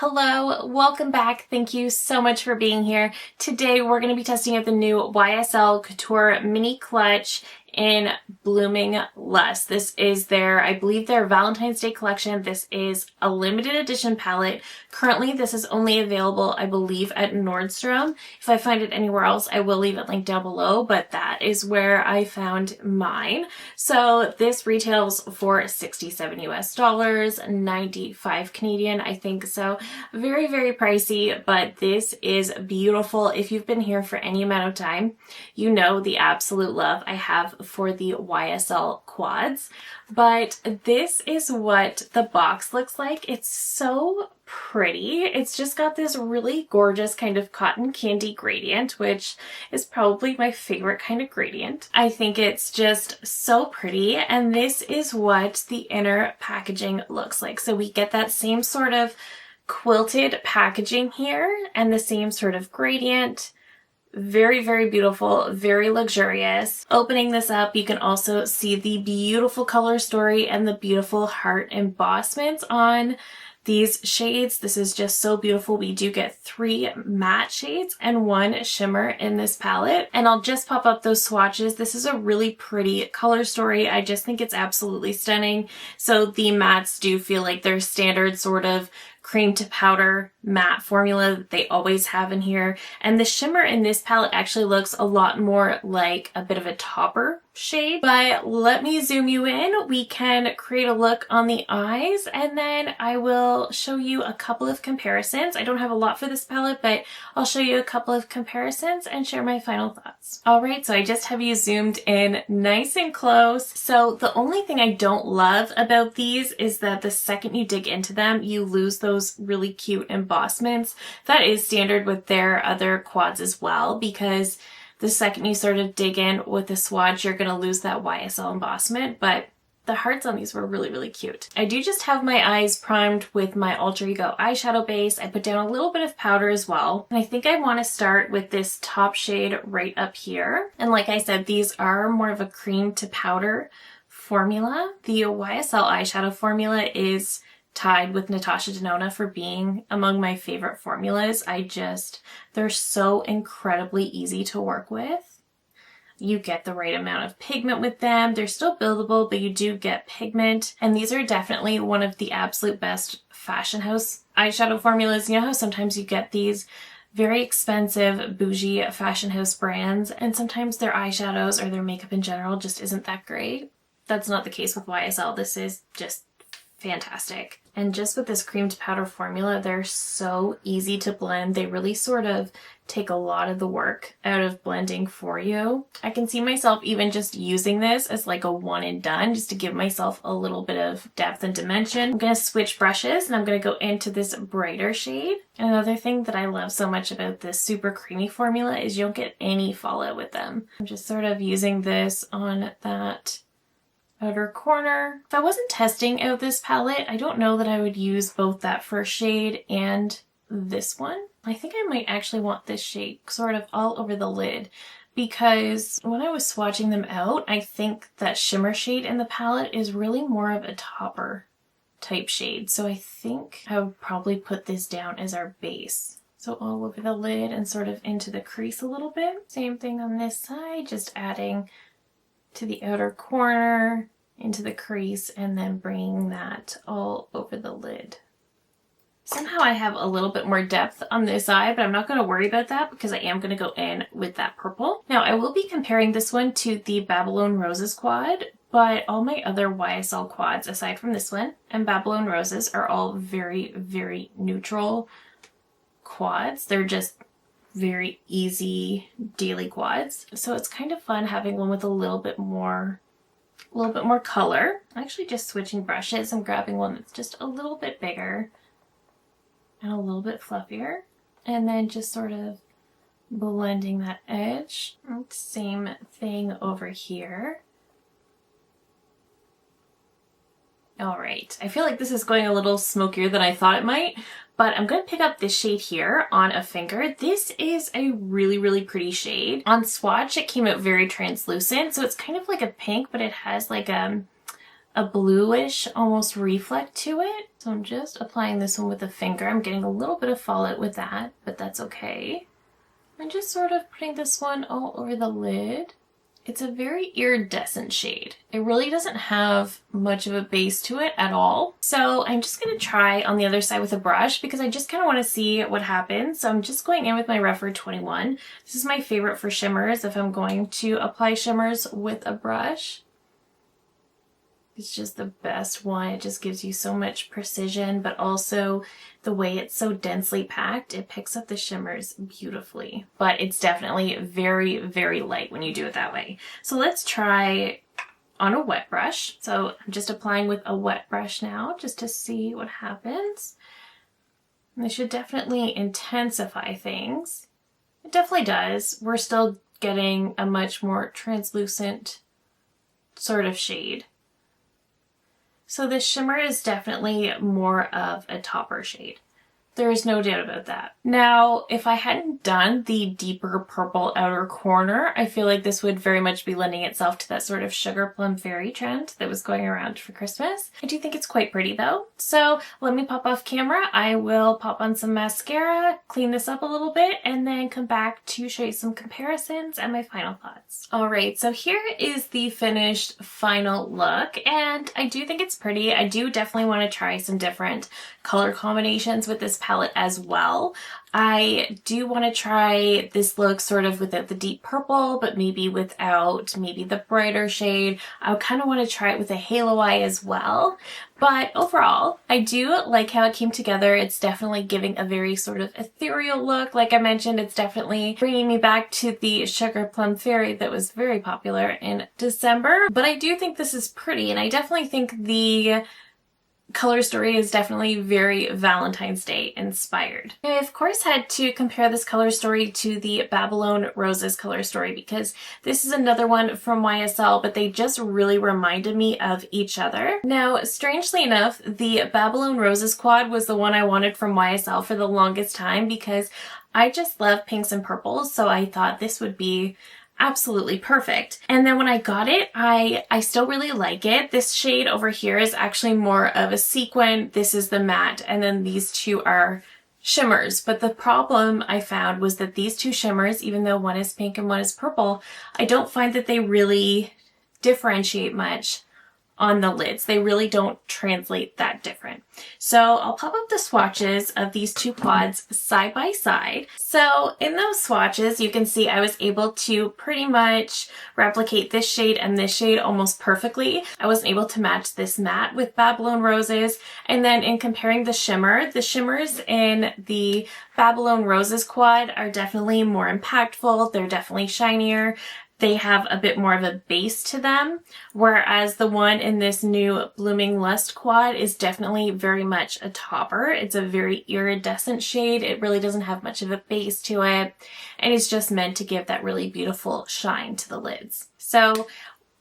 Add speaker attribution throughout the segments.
Speaker 1: Hello, welcome back. Thank you so much for being here. Today we're going to be testing out the new YSL Couture Mini Clutch in Blooming Lust. This is their, I believe, their Valentine's Day collection. This is a limited edition palette. Currently, this is only available, I believe, at Nordstrom. If I find it anywhere else, I will leave it linked down below, but that is where I found mine. So this retails for 67 US dollars, 95 Canadian, I think. So very, very pricey, but this is beautiful. If you've been here for any amount of time, you know the absolute love I have for the YSL quads. But this is what the box looks like. It's so pretty. It's just got this really gorgeous kind of cotton candy gradient, which is probably my favorite kind of gradient. I think it's just so pretty, and this is what the inner packaging looks like. So we get that same sort of quilted packaging here and the same sort of gradient. Very, very beautiful, very luxurious. Opening this up, you can also see the beautiful color story and the beautiful heart embossments on these shades. This is just so beautiful. We do get 3 matte shades and 1 shimmer in this palette. And I'll just pop up those swatches. This is a really pretty color story. I just think it's absolutely stunning. So the mattes do feel like their standard sort of cream to powder matte formula that they always have in here. And the shimmer in this palette actually looks a lot more like a bit of a topper shade. But let me zoom you in. We can create a look on the eyes, and then I will show you a couple of comparisons. I don't have a lot for this palette, but I'll show you a couple of comparisons and share my final thoughts. All right, so I just have you zoomed in nice and close. So the only thing I don't love about these is that the second you dig into them, you lose those really cute embossments. That is standard with their other quads as well, because the second you sort of dig in with the swatch, you're going to lose that YSL embossment, but the hearts on these were really, really cute. I do just have my eyes primed with my Alter Ego eyeshadow base. I put down a little bit of powder as well. And I think I want to start with this top shade right up here. And like I said, these are more of a cream to powder formula. The YSL eyeshadow formula is tied with Natasha Denona for being among my favorite formulas. They're so incredibly easy to work with. You get the right amount of pigment with them. They're still buildable, but you do get pigment. And these are definitely one of the absolute best fashion house eyeshadow formulas. You know how sometimes you get these very expensive bougie fashion house brands, and sometimes their eyeshadows or their makeup in general just isn't that great? That's not the case with YSL. This is just fantastic. And just with this cream to powder formula, they're so easy to blend. They really sort of take a lot of the work out of blending for you. I can see myself even just using this as like a one and done, just to give myself a little bit of depth and dimension. I'm going to switch brushes, and I'm going to go into this brighter shade. And another thing that I love so much about this super creamy formula is you don't get any fallout with them. I'm just sort of using this on that outer corner. If I wasn't testing out this palette, I don't know that I would use both that first shade and this one. I think I might actually want this shade sort of all over the lid, because when I was swatching them out, I think that shimmer shade in the palette is really more of a topper type shade. So I think I would probably put this down as our base. So all over the lid and sort of into the crease a little bit. Same thing on this side, just adding to the outer corner, into the crease, and then bringing that all over the lid. Somehow I have a little bit more depth on this eye, but I'm not going to worry about that because I am going to go in with that purple. Now I will be comparing this one to the Babylon Roses quad, but all my other YSL quads, aside from this one and Babylon Roses, are all very, very neutral quads. They're just very easy daily quads. So it's kind of fun having one with a little bit more color. I'm actually just switching brushes. I'm grabbing one that's just a little bit bigger and a little bit fluffier, and then just sort of blending that edge. Same thing over here. All right, I feel like this is going a little smokier than I thought it might, but I'm going to pick up this shade here on a finger. This is a really, really pretty shade. On swatch, it came out very translucent, so it's kind of like a pink, but it has like a a bluish almost reflect to it. So I'm just applying this one with a finger. I'm getting a little bit of fallout with that, but that's okay. I'm just sort of putting this one all over the lid. It's a very iridescent shade. It really doesn't have much of a base to it at all. So I'm just going to try on the other side with a brush because I just kind of want to see what happens. So I'm just going in with my Refer 21. This is my favorite for shimmers if I'm going to apply shimmers with a brush. It's just the best one. It just gives you so much precision, but also the way it's so densely packed, it picks up the shimmers beautifully. But it's definitely very, very light when you do it that way. So let's try on a wet brush. So I'm just applying with a wet brush now just to see what happens. And this should definitely intensify things. It definitely does. We're still getting a much more translucent sort of shade. So this shimmer is definitely more of a topper shade. There is no doubt about that. Now, if I hadn't done the deeper purple outer corner, I feel like this would very much be lending itself to that sort of sugar plum fairy trend that was going around for Christmas. I do think it's quite pretty though. So let me pop off camera. I will pop on some mascara, clean this up a little bit, and then come back to show you some comparisons and my final thoughts. All right, so here is the finished final look, and I do think it's pretty. I do definitely want to try some different color combinations with this palette as well. I do want to try this look sort of without the deep purple, but maybe without maybe the brighter shade. I kind of want to try it with a halo eye as well. But overall, I do like how it came together. It's definitely giving a very sort of ethereal look. Like I mentioned, it's definitely bringing me back to the Sugar Plum Fairy that was very popular in December. But I do think this is pretty, and I definitely think the color story is definitely very Valentine's Day inspired. I of course had to compare this color story to the Babylon Roses color story because this is another one from YSL, but they just really reminded me of each other. Now, strangely enough, the Babylon Roses quad was the one I wanted from YSL for the longest time because I just love pinks and purples, so I thought this would be absolutely perfect. And then when I got it, I still really like it. This shade over here is actually more of a sequin. This is the matte, and then these two are shimmers. But the problem I found was that these two shimmers, even though one is pink and one is purple, I don't find that they really differentiate much on the lids. They really don't translate that different. So I'll pop up the swatches of these two quads side by side. So in those swatches, you can see I was able to pretty much replicate this shade and this shade almost perfectly. I wasn't able to match this matte with Babylon Roses. And then in comparing the shimmers in the Babylon Roses quad are definitely more impactful. They're definitely shinier. They have a bit more of a base to them, whereas the one in this new Blooming Lust quad is definitely very much a topper. It's a very iridescent shade. It really doesn't have much of a base to it, and it's just meant to give that really beautiful shine to the lids. So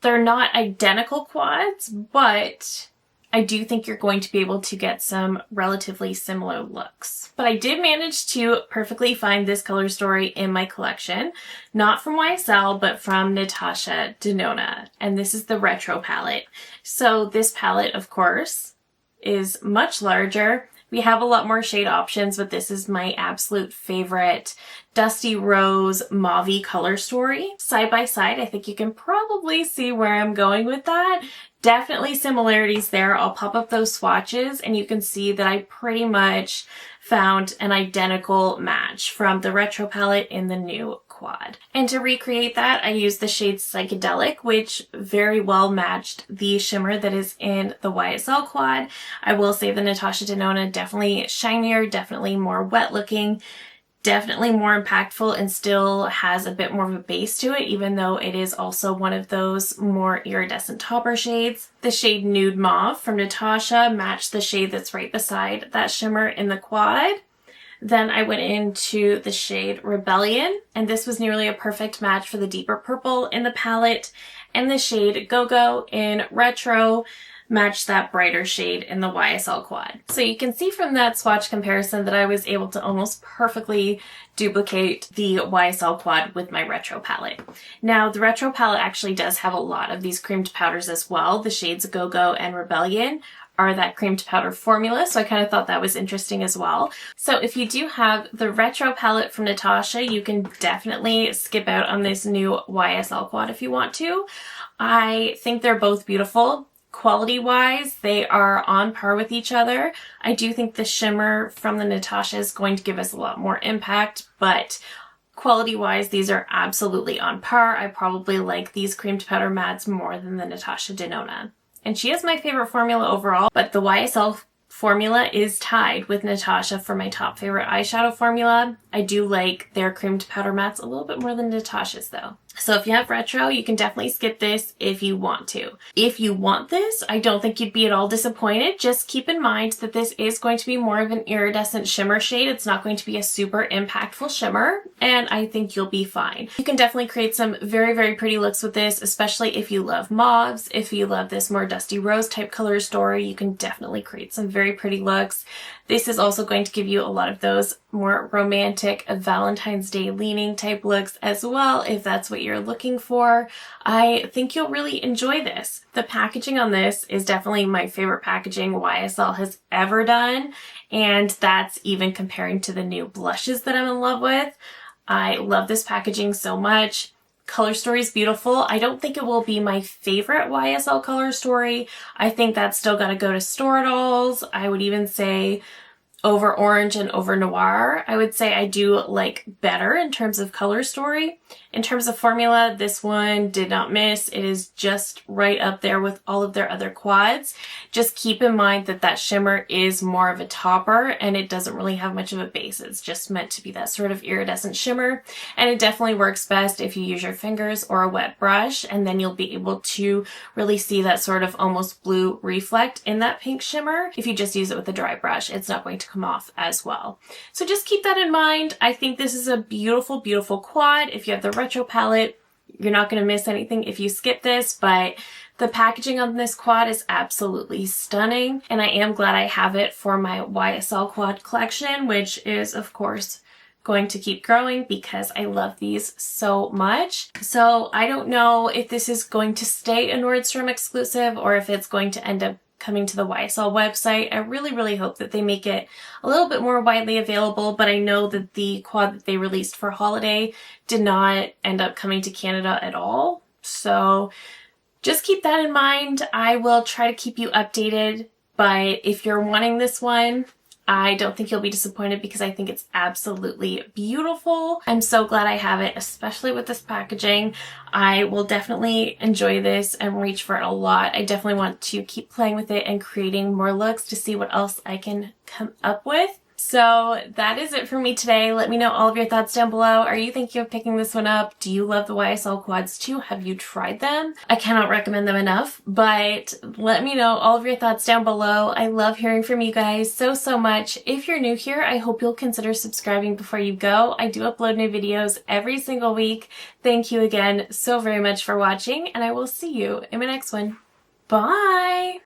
Speaker 1: they're not identical quads, but I do think you're going to be able to get some relatively similar looks. But I did manage to perfectly find this color story in my collection, not from YSL, but from Natasha Denona. And this is the Retro palette. So this palette, of course, is much larger. We have a lot more shade options, but this is my absolute favorite Dusty Rose Mauve color story. Side by side, I think you can probably see where I'm going with that. Definitely similarities there. I'll pop up those swatches and you can see that I pretty much found an identical match from the Retro palette in the new quad. And to recreate that, I used the shade Psychedelic, which very well matched the shimmer that is in the YSL quad. I will say the Natasha Denona definitely shinier, definitely more wet looking, definitely more impactful, and still has a bit more of a base to it, even though it is also one of those more iridescent topper shades. The shade Nude Mauve from Natasha matched the shade that's right beside that shimmer in the quad. Then I went into the shade Rebellion, and this was nearly a perfect match for the deeper purple in the palette, and the shade Go Go in Retro match that brighter shade in the YSL quad. So you can see from that swatch comparison that I was able to almost perfectly duplicate the YSL quad with my retro palette. Now the retro palette actually does have a lot of these creamed powders as well. The shades Go-Go and Rebellion are that creamed powder formula, so I kind of thought that was interesting as well. So if you do have the retro palette from Natasha, you can definitely skip out on this new YSL quad if you want to. I think they're both beautiful. Quality-wise, they are on par with each other. I do think the shimmer from the Natasha is going to give us a lot more impact, but quality-wise, these are absolutely on par. I probably like these creamed powder mattes more than the Natasha Denona. And she is my favorite formula overall, but the YSL formula is tied with Natasha for my top favorite eyeshadow formula. I do like their creamed powder mattes a little bit more than Natasha's though. So if you have retro, you can definitely skip this if you want to. If you want this, I don't think you'd be at all disappointed. Just keep in mind that this is going to be more of an iridescent shimmer shade. It's not going to be a super impactful shimmer, and I think you'll be fine. You can definitely create some very, very pretty looks with this, especially if you love mauves. If you love this more dusty rose type color story, you can definitely create some very pretty looks. This is also going to give you a lot of those more romantic Valentine's Day leaning type looks as well, if that's what you're looking for. I think you'll really enjoy this. The packaging on this is definitely my favorite packaging YSL has ever done, and that's even comparing to the new blushes that I'm in love with. I love this packaging so much. Color story is beautiful. I don't think it will be my favorite YSL color story. I think that's still got to go to Store It Alls. I would even say over orange and over noir. I would say I do like better in terms of color story. In terms of formula, this one did not miss. It is just right up there with all of their other quads. Just keep in mind that that shimmer is more of a topper and it doesn't really have much of a base. It's just meant to be that sort of iridescent shimmer. And it definitely works best if you use your fingers or a wet brush, and then you'll be able to really see that sort of almost blue reflect in that pink shimmer. If you just use it with a dry brush, it's not going to come off as well. So just keep that in mind. I think this is a beautiful, beautiful quad. If you have the retro palette, you're not going to miss anything if you skip this, but the packaging on this quad is absolutely stunning, and I am glad I have it for my YSL quad collection, which is of course going to keep growing because I love these so much. So I don't know if this is going to stay a Nordstrom exclusive or if it's going to end up coming to the YSL website. I really, really hope that they make it a little bit more widely available, but I know that the quad that they released for holiday did not end up coming to Canada at all. So just keep that in mind. I will try to keep you updated, but if you're wanting this one, I don't think you'll be disappointed because I think it's absolutely beautiful. I'm so glad I have it, especially with this packaging. I will definitely enjoy this and reach for it a lot. I definitely want to keep playing with it and creating more looks to see what else I can come up with. So that is it for me today. Let me know all of your thoughts down below. Are you thinking of picking this one up? Do you love the YSL quads too? Have you tried them? I cannot recommend them enough, but let me know all of your thoughts down below. I love hearing from you guys so much. If you're new here, I hope you'll consider subscribing before you go. I do upload new videos every single week. Thank you again so very much for watching, and I will see you in my next one. Bye!